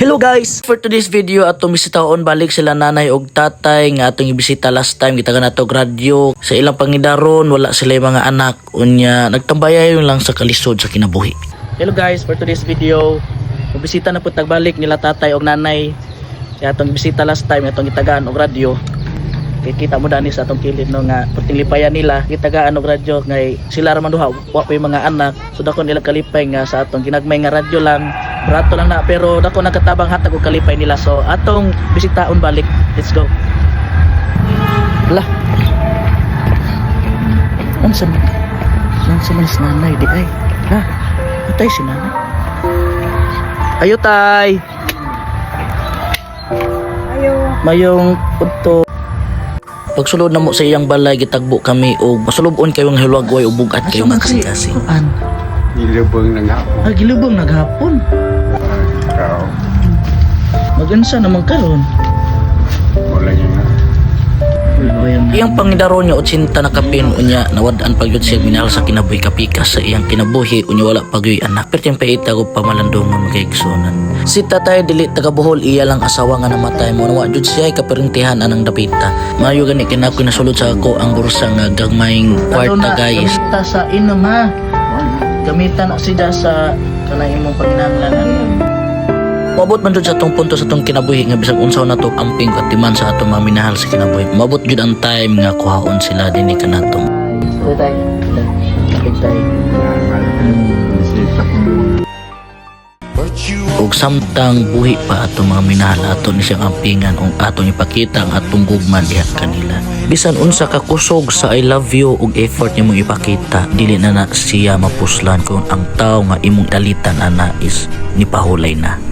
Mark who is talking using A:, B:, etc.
A: Hello guys! For today's video atong bisitaon balik sila nanay og tatay nga atong ibisita last time kita nato radyo sa ilang pangidaron wala sila mga anak unya nagtambayayon lang sa kalisod sa kinabuhi. Hello guys, for today's video bisita na po tagbalik nila tatay og nanay sa atong bisita last time atong itagaan og radyo. Kita mo dani sa atong kilid no nga puting lipayan nila gitagaan og radyo ngay sila ra man duha wa pa yung mga anak so dako nila kalipay nga sa atong ginagmay nga radyo lang barato lang na pero dako nagkatabang hatag og kalipay nila so atong bisitaon balik. Let's go. Lah unsa man si nanay di ay ha tay si nanay ayo tay
B: Ayo.
A: mayong punto. Pagsulod na mo sa iyang balay gitagbo kami og masulubon kayong hilwagway ug bugat kayo nga kasing-kasing.
C: Gilubong ng hapon.
A: Ah, gilubong naghapon.
C: Ikaw,
A: Magansa naman karon.
C: wala niya na.
A: Iyang pangidaro niya 80 na kapin unya nawad-an pagyud siya minahal sa kinabuhi kapikas sa iyang kinabuhi unya wala pagyoy anak perting paita og pamalandongon magkaigsunan. Si tatay dili taga Bohol iya lang asawa nga namatay mo wa jud siya kaperentihan anang dapita. Mayo gani kinako nasulod sa ako ang bursa nga gagmayng kwarta guys. Gamita sa inom ha. Gamitan na siya sa kanang imong panginahanglanan. Mabot man jud sa atong punto sa atong kinabuhi nga bisag unsaw nato amping katiman sa atong mga minahal sa kinabuhi. Mabot jud ang time nga kuhaon sila dinhi kanatong. Tay. Tay. Og samtang buhi pa atong mga minahal aton ni siyang ampingan ug atong ipakita ang atong gugma diha kanila. Bisan unsa ka kusog sa I love you ug effort nimong ipakita, dili na siya mapuslan kung ang tao nga imong dalitan ana is nipahulay na.